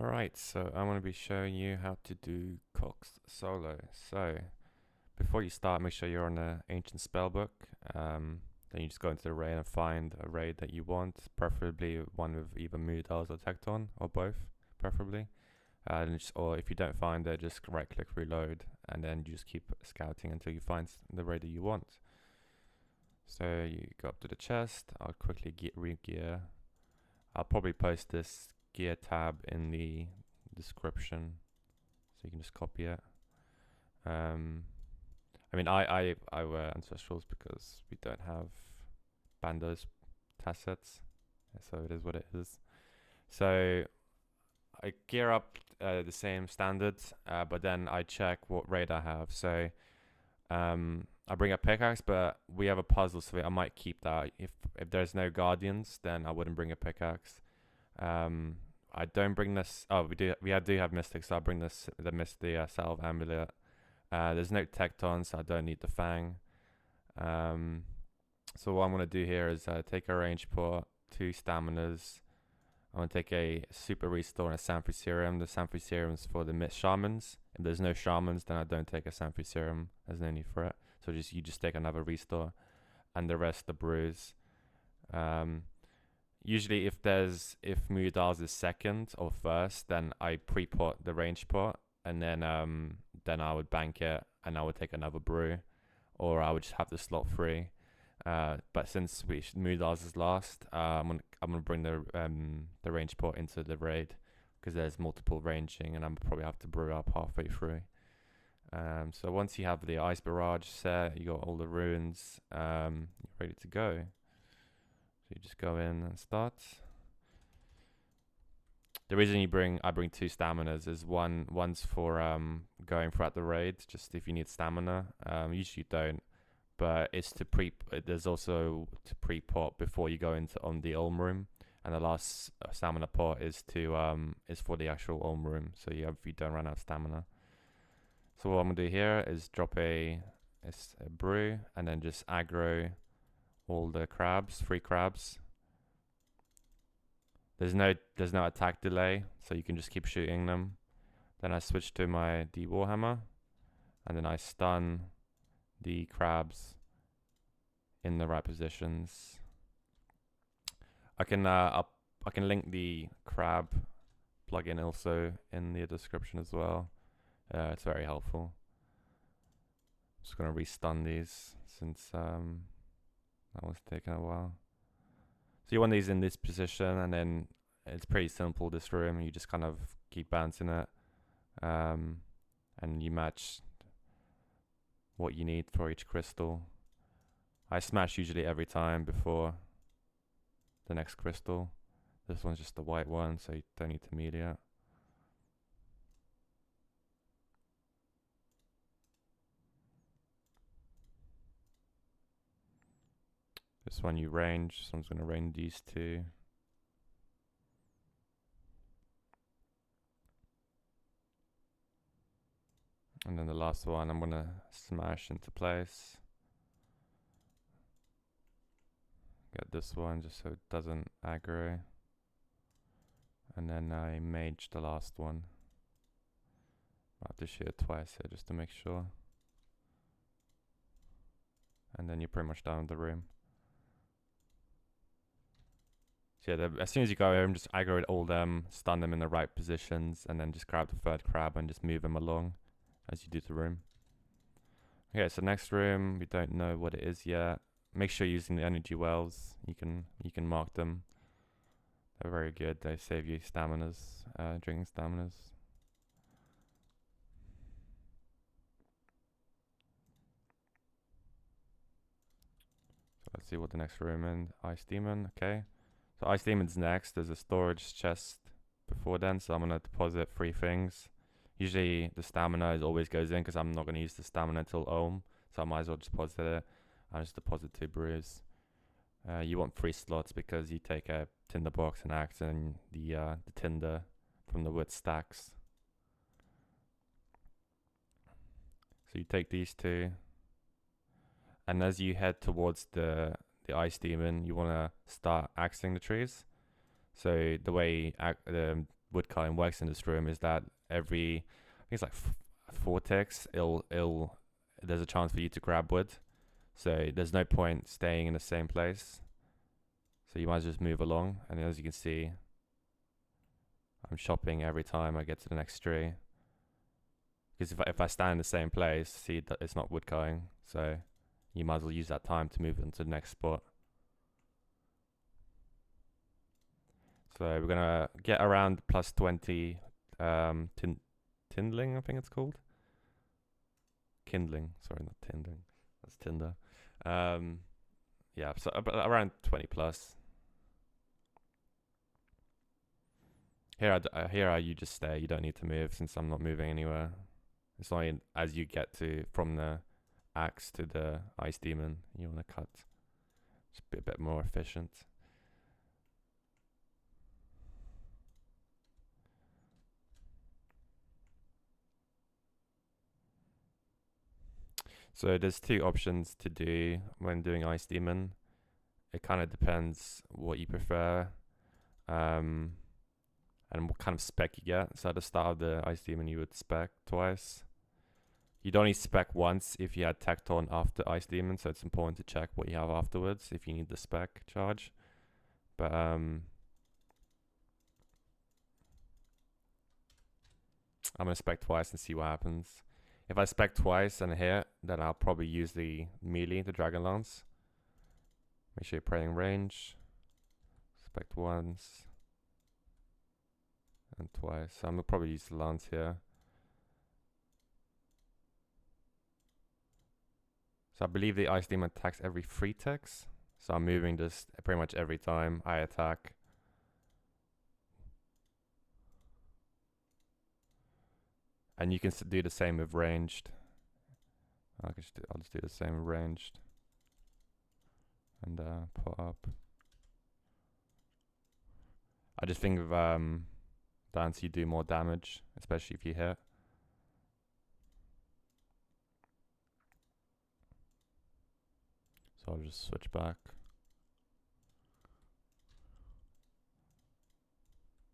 Alright, so I'm going to be showing you how to do Cox solo. So, before you start, make sure you're on the ancient spellbook. Then you just go into the raid and find a raid that you want, preferably one with either Moodals or Tecton, or both, preferably. Or if you don't find it, just right click reload, and then you just keep scouting until you find the raid that you want. So you go up to the chest, I'll quickly re-gear. I'll probably post this gear tab in the description, so you can just copy it. I mean, I wear ancestrals because we don't have bandos tassets, so it is what it is. So I gear up the same standards, but then I check what raid I have. So I bring a pickaxe, but we have a puzzle, so I might keep that. If there's no guardians, then I wouldn't bring a pickaxe. I don't bring this. Oh, we do have mystics, so I'll bring the salve amulet. There's no tecton, so I don't need the fang. So what I'm gonna do here is take a range port, 2 staminas. I'm gonna take a super restore and a Sanfri serum. The Sanfri serum is for the mist shamans. If there's no shamans, then I don't take a Sanfri serum. There's no need for it. So you just take another restore, and the rest the brews. Usually, if Moodals is second or first, then I pre-port the range port, and then I would bank it, and I would take another brew, or I would just have the slot free. But since Moodals is last, I'm gonna bring the range port into the raid because there's multiple ranging, and I'm probably have to brew up halfway through. So once you have the ice barrage set, you got all the runes, you're ready to go. So you just go in and start. The reason I bring 2 staminas is one's for going throughout the raid, just if you need stamina. Usually you don't, but it's to there's also to pre-pot before you go into on the Ulm room, and the last stamina pot is for the actual Ulm room. So you don't run out of stamina. So what I'm gonna do here is drop a brew, and then just aggro all the crabs, 3 crabs. There's no attack delay, so you can just keep shooting them. Then I switch to my Warhammer, and then I stun the crabs in the right positions. I can link the crab plugin also in the description as well. It's very helpful. Just gonna restun these since that was taking a while. So you want these in this position, and then it's pretty simple, this room. You just kind of keep bouncing it, and you match what you need for each crystal. I smash usually every time before the next crystal. This one's just the white one, so you don't need to media. This one you range, so I'm just going to range these 2. And then the last one I'm going to smash into place. Get this one just so it doesn't aggro. And then I mage the last one. I have to shoot it twice here just to make sure. And then you're pretty much done with the room. So yeah, as soon as you go home, just aggro all them, stun them in the right positions, and then just grab the 3rd crab and just move them along as you do the room. Okay, so next room, we don't know what it is yet. Make sure you're using the energy wells. You can mark them. They're very good. They save you staminas, drinking staminas. So let's see what the next room is. Ice Demon, okay. So Ice Demon's next. There's a storage chest before then, so I'm going to deposit 3 things. Usually the stamina always goes in because I'm not going to use the stamina until Ulm, so I might as well just deposit it. I'll just deposit 2 brews. You want 3 slots because you take a tinder box and axe, and the tinder from the wood stacks. So you take these 2, and as you head towards the Ice Demon, you want to start axing the trees. So the way wood cutting works in this room is that every, I think it's like 4 ticks, there's a chance for you to grab wood. So there's no point staying in the same place. So you might just move along. And as you can see, I'm shopping every time I get to the next tree. Because if I stand in the same place, see that it's not wood cutting. So you might as well use that time to move into the next spot. So we're gonna get around plus 20 tindling, I think it's called. Kindling, sorry, not tindling. That's Tinder. Yeah, so around 20 plus. Here you just stay. You don't need to move since I'm not moving anywhere. It's only as you get to from the axe to the ice demon you want to cut. Just be a bit more efficient. So there's 2 options to do when doing ice demon. It kind of depends what you prefer. And what kind of spec you get. So at the start of the ice demon you would spec twice. You'd only spec once if you had tacked on after ice demon, so it's important to check what you have afterwards if you need the spec charge. But I'm gonna spec twice and see what happens. If I spec twice and hit, then I'll probably use the melee, the dragon lance. Make sure you're praying range. Spec once and twice. So I'm gonna probably use the lance here. So I believe the ice demon attacks every 3 ticks. So I'm moving this pretty much every time I attack. And you can do the same with ranged. I'll just do the same with ranged. And put up. I just think of dance you do more damage, especially if you hit. So I'll just switch back.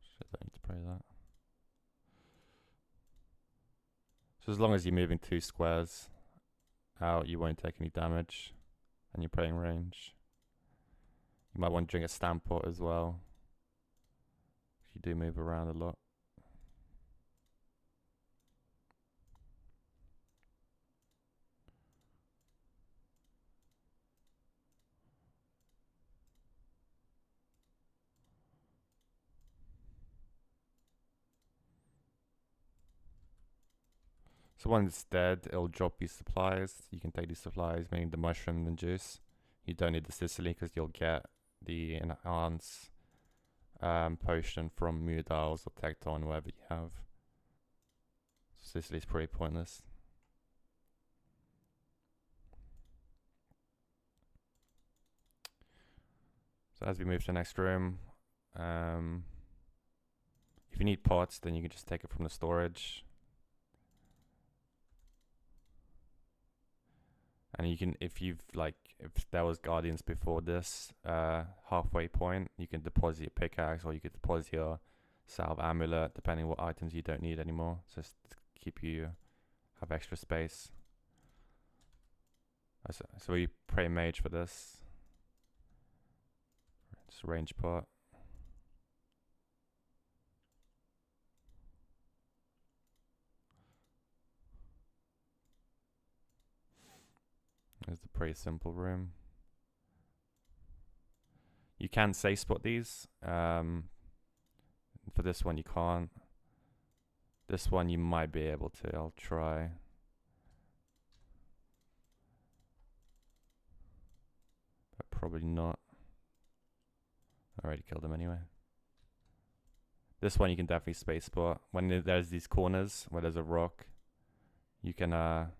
Shit, I need to pray that. So as long as you're moving 2 squares out, you won't take any damage, and you're praying range. You might want to drink a stamp pot as well, if you do move around a lot. So when it's dead, it'll drop these supplies. You can take these supplies, meaning the mushroom and juice. You don't need the Sicily because you'll get the enhance potion from Mudiles or Tecton, whatever you have. Sicily's pretty pointless. So as we move to the next room, if you need pots, then you can just take it from the storage. And you can, if there was guardians before this halfway point, you can deposit your pickaxe or you could deposit your salve amulet, depending what items you don't need anymore, just to keep you have extra space. So we pray mage for this. Just range pot. It's a pretty simple room. You can safe spot these. For this one you can't. This one you might be able to. I'll try. But probably not. I already killed him anyway. This one you can definitely space spot. When there's these corners where there's a rock, you can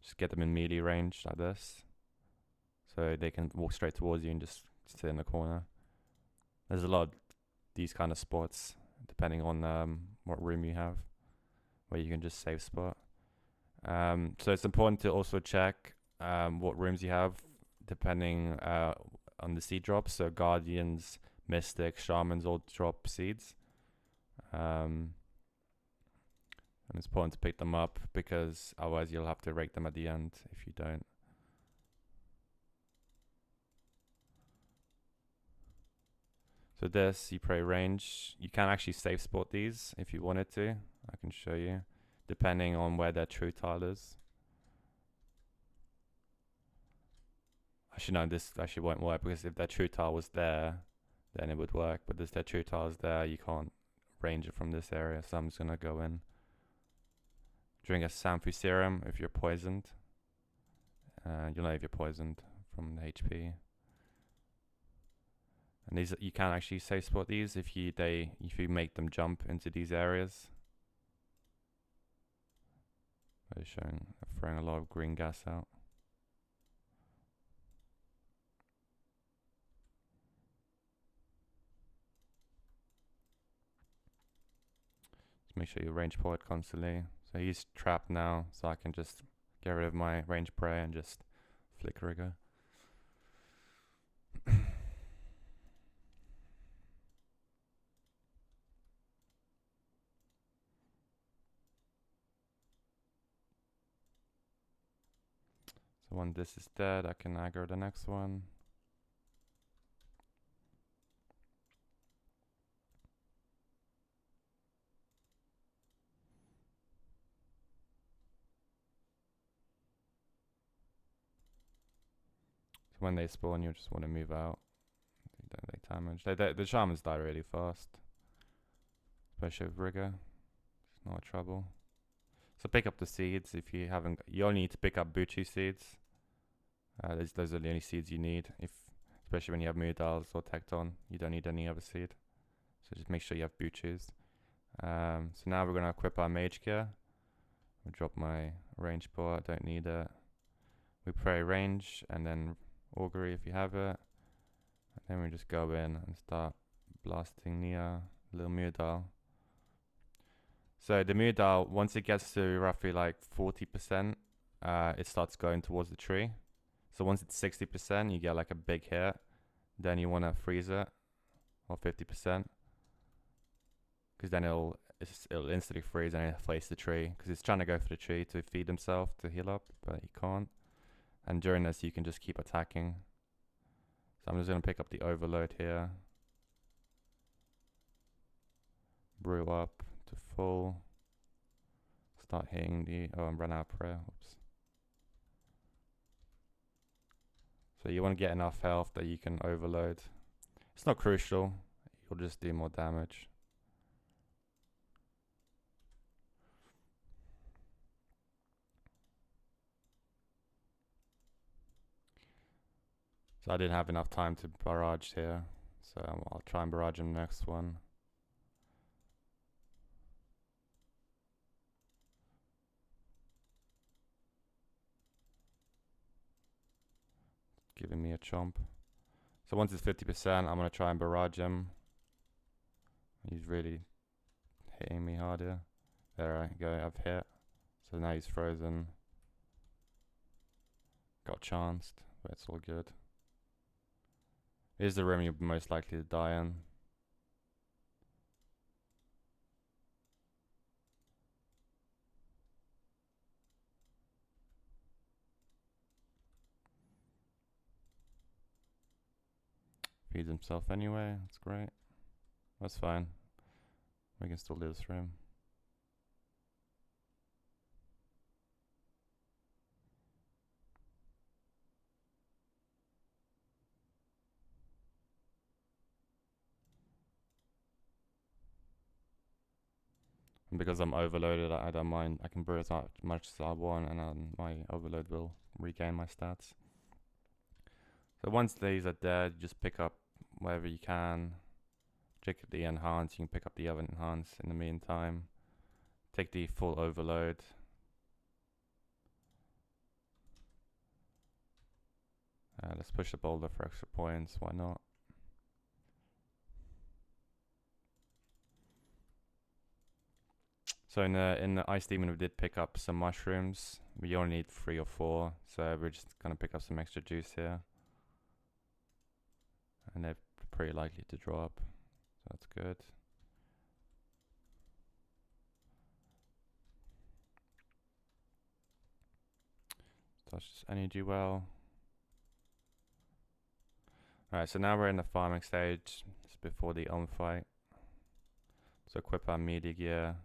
just get them in melee range like this. So they can walk straight towards you and just sit in the corner. There's a lot of these kind of spots, depending on what room you have, where you can just save spot. So it's important to also check what rooms you have, depending on the seed drops. So Guardians, Mystics, Shamans all drop seeds. And it's important to pick them up because otherwise you'll have to rake them at the end if you don't. So this, you pray range. You can actually safe spot these if you wanted to. I can show you, depending on where their true tile is. Actually, no, this actually won't work because if their true tile was there, then it would work. But if their true tile is there, you can't range it from this area. So I'm just gonna go in. Drink a Sanfu serum if you're poisoned. You'll know if you're poisoned from the HP. And these, you can actually safe spot these if you make them jump into these areas. They're throwing a lot of green gas out. Just make sure you range forward constantly. So he's trapped now, so I can just get rid of my range prey and just flick rigger. So when this is dead, I can aggro the next one. So when they spawn, you just want to move out. They don't take damage. The shamans die really fast, especially with rigor. It's not trouble. So pick up the seeds if you haven't. You only need to pick up Bucci seeds. Those are the only seeds you need. Especially when you have Moodals or Tecton, you don't need any other seed. So just make sure you have Buccis. So now we're gonna equip our mage gear. I'll drop my range port. Don't need it. We pray range and then augury if you have it. And then we just go in and start blasting the little Moodal. So the Moodal, once it gets to roughly like 40%, it starts going towards the tree. So once it's 60%, you get like a big hit. Then you want to freeze it, or 50%, because then it'll instantly freeze and it'll face the tree. Because it's trying to go for the tree to feed himself to heal up, but he can't. And during this, you can just keep attacking. So I'm just gonna pick up the overload here. Brew up to full. Start hitting the and run out of prayer. Oops. So you want to get enough health that you can overload. It's not crucial. You'll just do more damage. So I didn't have enough time to barrage here. So I'll try and barrage him next one. Giving me a chomp. So once it's 50%, I'm going to try and barrage him. He's really hitting me hard here. There I go, I've hit. So now he's frozen. Got chanced, but it's all good. Here's the room you're most likely to die in. Feeds himself anyway, that's great. That's fine. We can still do this room. And because I'm overloaded, I don't mind. I can brew as much as I want, and then my overload will regain my stats. So once these are dead, just pick up whatever you can. Check the enhance, you can pick up the other enhance in the meantime. Take the full overload. Let's push the boulder for extra points, why not? So in the Ice Demon we did pick up some mushrooms. We only need 3 or 4, so we're just gonna pick up some extra juice here. And they're pretty likely to drop, so that's good. That's just energy well. Alright, so now we're in the farming stage. It's before the on fight. So equip our media gear.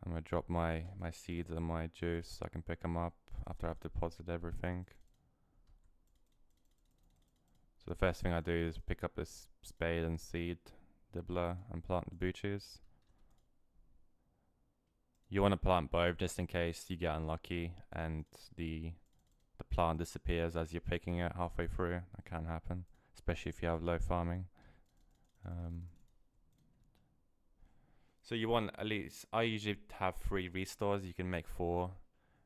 I'm gonna drop my seeds and my juice so I can pick them up after I've deposited everything. So the first thing I do is pick up this spade and seed dibbler and plant the booches. You want to plant both just in case you get unlucky and the plant disappears as you're picking it halfway through. That can happen, especially if you have low farming. So you want at least, I usually have 3 restores. You can make 4,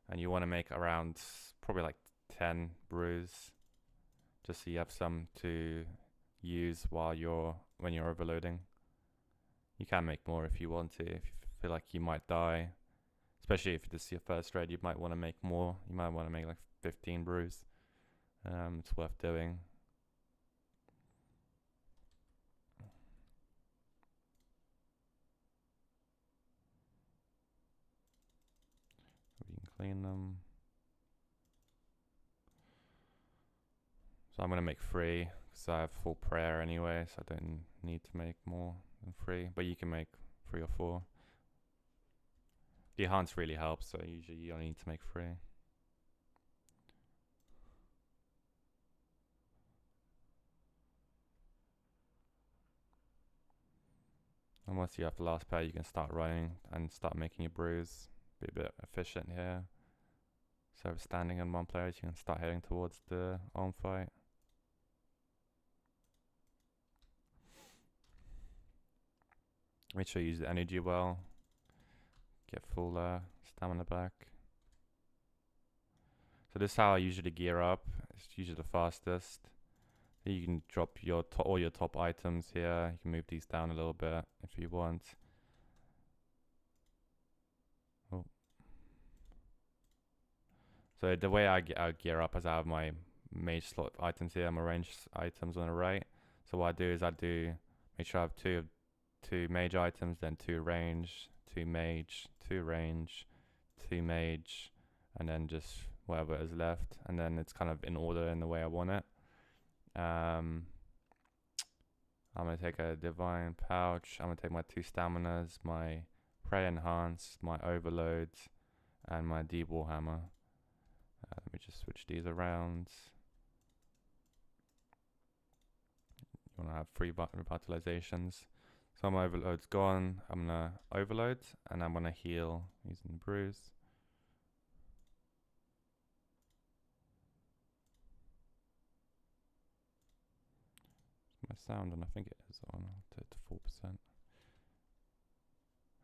and you want to make around probably like 10 brews, just so you have some to use when you're overloading. You can make more if you want to. If you feel like you might die, especially if this is your first raid, you might want to make more. You might want to make like 15 brews. It's worth doing. We can clean them. So I'm going to make 3 because I have full prayer anyway, so I don't need to make more than 3. But you can make 3 or 4. The enhance really helps, so usually you only need to make 3. And once you have the last pair, you can start running and start making your brews. Be a bit efficient here. So if standing on 1 player, you can start heading towards the on fight. Make sure you use the energy well. Get full stamina back. So this is how I usually gear up. It's usually the fastest. You can drop all your top items here. You can move these down a little bit if you want. Oh. So the way I gear up is I have my mage slot items here, my range items on the right. So what I do is make sure I have two mage items, then 2 range, 2 mage, 2 range, 2 mage, and then just whatever is left. And then it's kind of in order in the way I want it. I'm going to take a divine pouch. I'm going to take my 2 staminas, my prey enhance, my overload, and my deep wall hammer. Let me just switch these around. You want to have 3 revitalizations. So my overload's gone. I'm going to overload, and I'm going to heal using the brews. My sound, and I think it is on to 4%.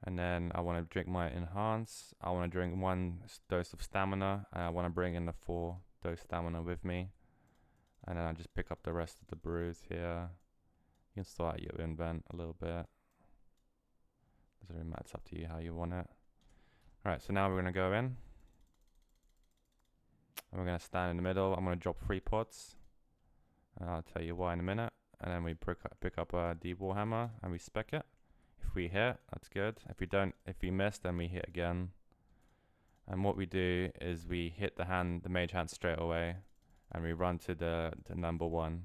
And then I want to drink my enhance. I want to drink 1 dose of stamina, and I want to bring in the 4 dose stamina with me. And then I just pick up the rest of the brews here. You can sort out your invent a little bit. Doesn't really matter, it's up to you how you want it. Alright, so now we're going to go in. And we're going to stand in the middle. I'm going to drop 3 pots. And I'll tell you why in a minute. And then we pick up a deep wall hammer and we spec it. If we hit, that's good. If we miss, then we hit again. And what we do is we hit the mage hand straight away, and we run to the number 1.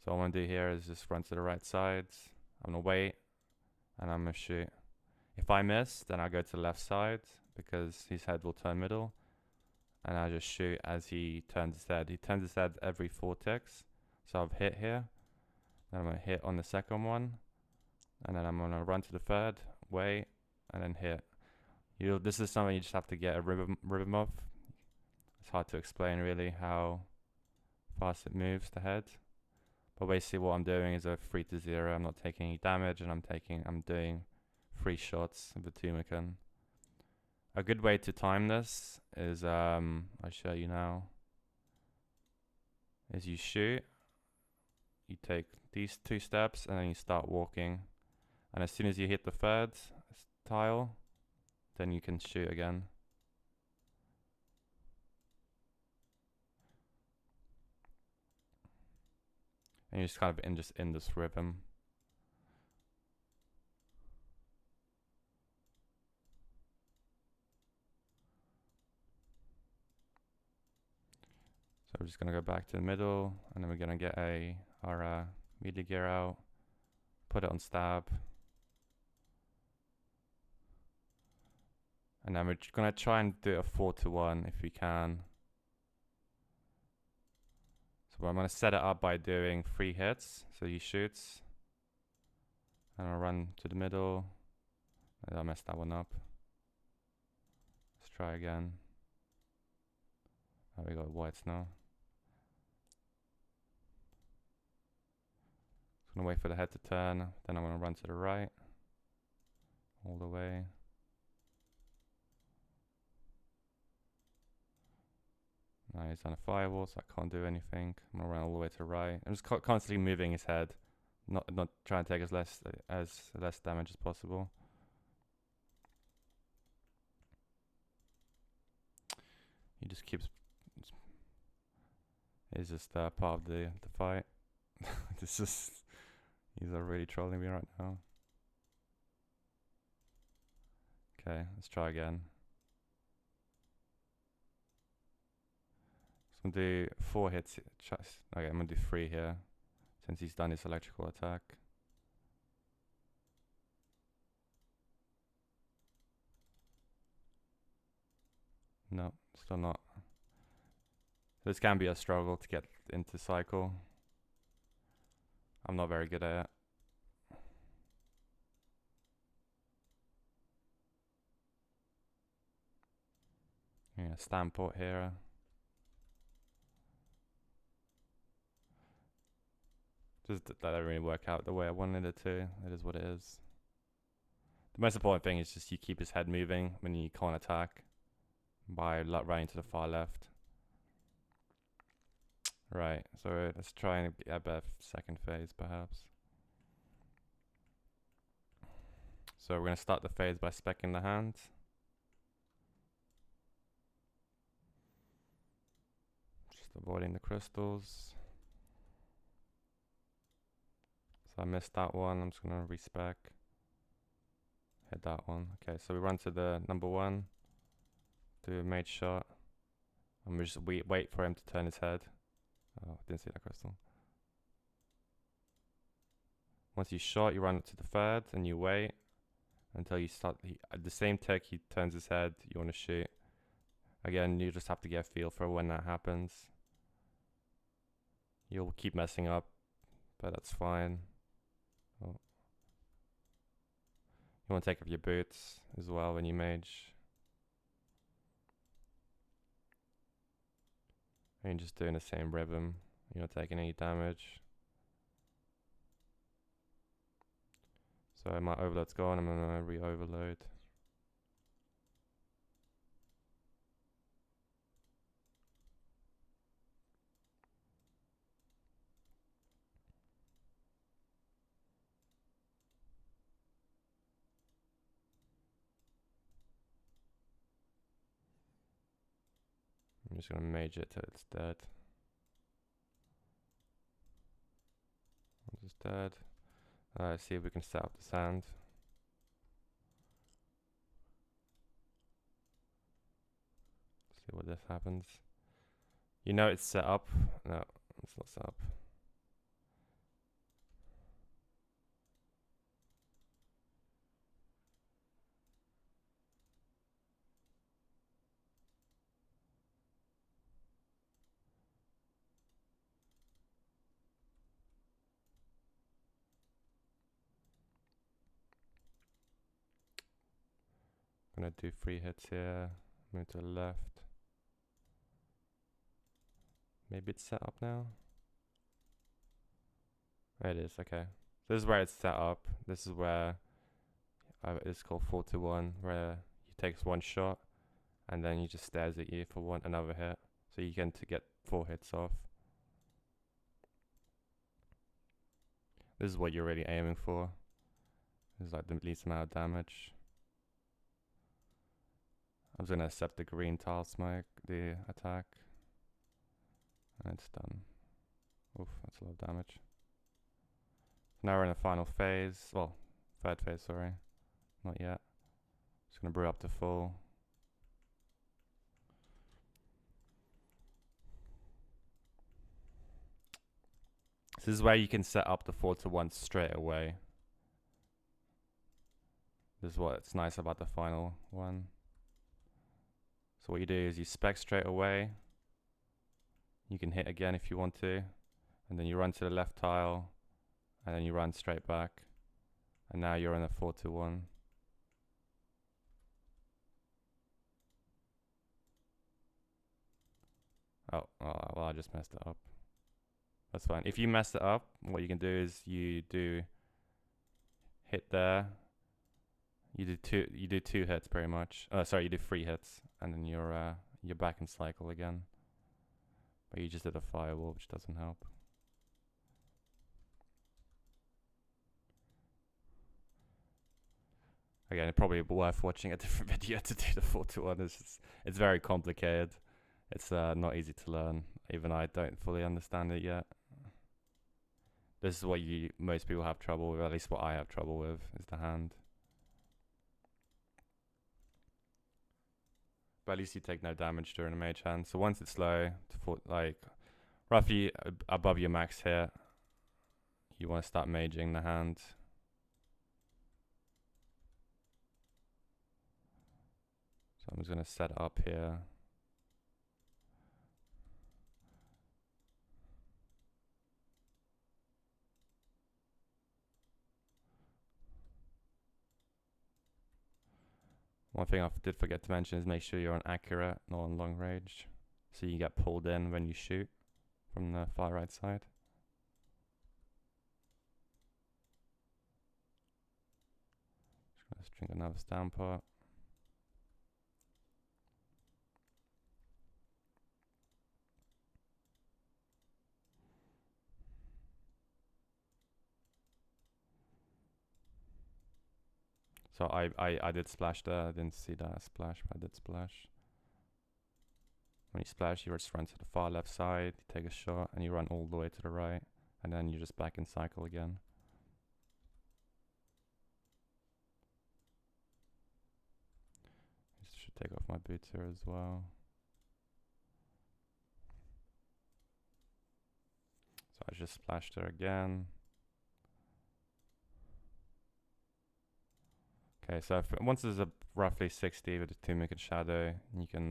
So what I want to do here is just run to the right side. I'm gonna wait, and I'm gonna shoot. If I miss, then I go to the left side because his head will turn middle, and I just shoot as he turns his head. He turns his head every 4 ticks. So I've hit here. Then I'm gonna hit on the second one. And then I'm going to run to the 3rd, wait, and then hit. This is something you just have to get a rhythm of. It's hard to explain really how fast it moves the head. But basically what I'm doing is a 3 to 0. I'm not taking any damage, and I'm doing 3 shots of the Tumeken. A good way to time this is, I'll show you now, is you shoot, you take these 2 steps, and then you start walking. And as soon as you hit the 3rd tile, then you can shoot again. And you're just kind of in this rhythm. we're just gonna go back to the middle, and then we're gonna get our media gear out, put it on stab, and then we're gonna try and do a 4-to-1 if we can. So I'm gonna set it up by doing 3 hits. So he shoots, and I'll run to the middle. I messed that one up. Let's try again. Oh, we got whites now. Just gonna wait for the head to turn. Then I'm gonna run to the right, all the way. Now he's on a firewall, so I can't do anything. I'm gonna run all the way to the right. I'm just constantly moving his head, not trying to take as less damage as possible. He just keeps. It's just part of the fight. This is. He's really trolling me right now. Okay, let's try again. So I'm gonna do 4 hits. Okay, I'm gonna do 3 here, since he's done his electrical attack. No, still not. This can be a struggle to get into cycle. I'm not very good at it. Yeah, stand port here. Just that didn't really work out the way I wanted it to. It is what it is. The most important thing is just you keep his head moving when you can't attack by running to the far left. Right, so let's try and get a better second phase perhaps. So we're going to start the phase by speccing the hand. Just avoiding the crystals. So I missed that one. I'm just going to respec. Hit that one. Okay, so we run to the number 1. Do a mage shot. And we just wait for him to turn his head. Oh, didn't see that crystal. Once you shot, you run up to the 3rd and you wait until you start. At the same tick, he turns his head. You want to shoot. Again, you just have to get a feel for when that happens. You'll keep messing up, but that's fine. Oh. You want to take off your boots as well when you mage. And you're just doing the same rhythm. You're not taking any damage. So my overload's gone. I'm gonna re-overload. I'm just gonna mage it till it's dead. It's dead. See if we can set up the sand. See what this happens. You know it's set up. No, it's not set up. I'm gonna do 3 hits here. Move to the left. Maybe it's set up now. It is, okay. This is where it's set up. This is where it's called 4-to-1, where he takes 1 shot and then he just stares at you for another hit. So you get to get 4 hits off. This is what you're really aiming for. This is like the least amount of damage. I'm just gonna accept the green tile smite, the attack. And it's done. Oof, that's a lot of damage. Now we're in the final phase. Well, 3rd phase, sorry. Not yet. Just gonna brew up to full. this is where you can set up the 4 to 1 straight away. This is what's nice about the final one. So what you do is you spec straight away. You can hit again if you want to, and then you run to the left tile, and then you run straight back, and now you're in a 4 to 1. Oh, well, I just messed it up. That's fine. If you mess it up, what you can do is you do hit there. You do two hits pretty much. Sorry, you do 3 hits, and then you're back in cycle again. But you just did a firewall, which doesn't help. Again, it's probably worth watching a different video to do the 4 to 1. It's very complicated. It's not easy to learn. Even I don't fully understand it yet. This is what most people have trouble with, at least what I have trouble with, is the hand. But at least you take no damage during a mage hand. So once it's low, like roughly above your max hit, you want to start maging the hand. So I'm just going to set it up here. One thing I did forget to mention is make sure you're on accurate, not on long range, so you get pulled in when you shoot from the far right side. Let's drink another stand pot. So I did splash there. I didn't see that splash, but I did splash. When you splash, you just run to the far left side, you take a shot, and you run all the way to the right, and then you're just back in cycle again. Just should take off my boots here as well. So I just splashed there again. Okay, so once there's a roughly 60 with the Tumeken shadow, you can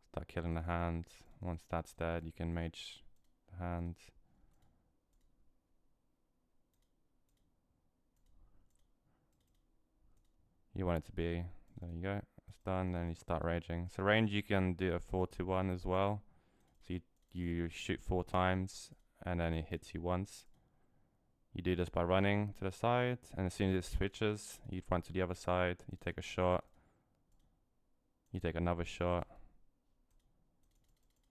start killing the hand. Once that's dead, you can mage the hand. You want it to be, there you go, it's done, then you start raging. So range, you can do a 4 to 1 as well. So you shoot 4 times, and then it hits you once. You do this by running to the side, and as soon as it switches, you run to the other side, you take a shot, you take another shot,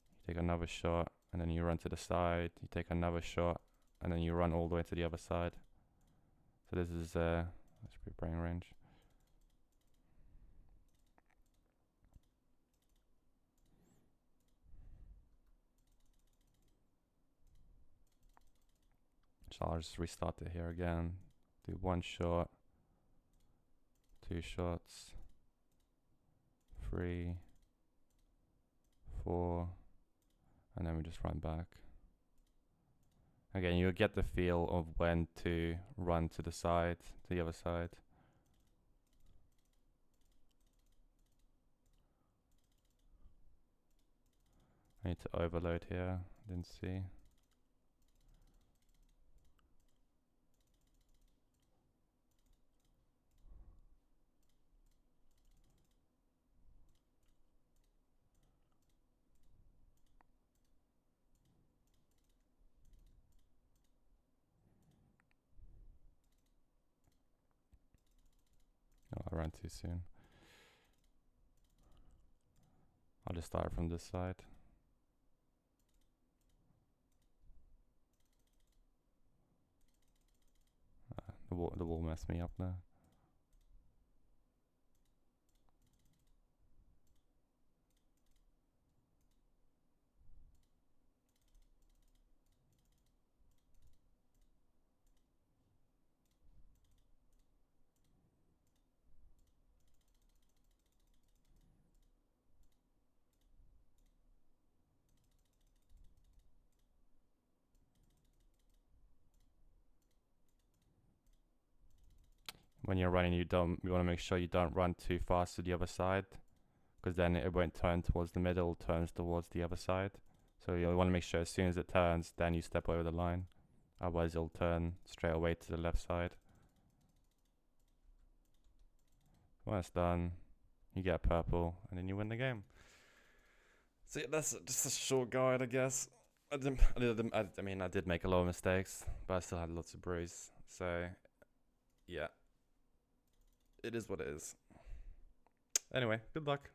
you take another shot, and then you run to the side, you take another shot, and then you run all the way to the other side. So this is let's be brain range. So I'll just restart it here again. Do 1 shot, 2 shots, 3, 4, and then we just run back. Again, you'll get the feel of when to run to the side, to the other side. I need to overload here, didn't see. Oh, I ran too soon. I'll just start from this side. The wall messed me up now. when you're running, you want to make sure you don't run too fast to the other side, because then it won't turn towards the middle, it turns towards the other side. So you want to make sure as soon as it turns, then you step over the line. Otherwise it'll turn straight away to the left side. When it's done, you get a purple, and then you win the game. So yeah, that's just a short guide, I guess. I mean, I did make a lot of mistakes, but I still had lots of brews. So yeah, it is what it is. Anyway, good luck.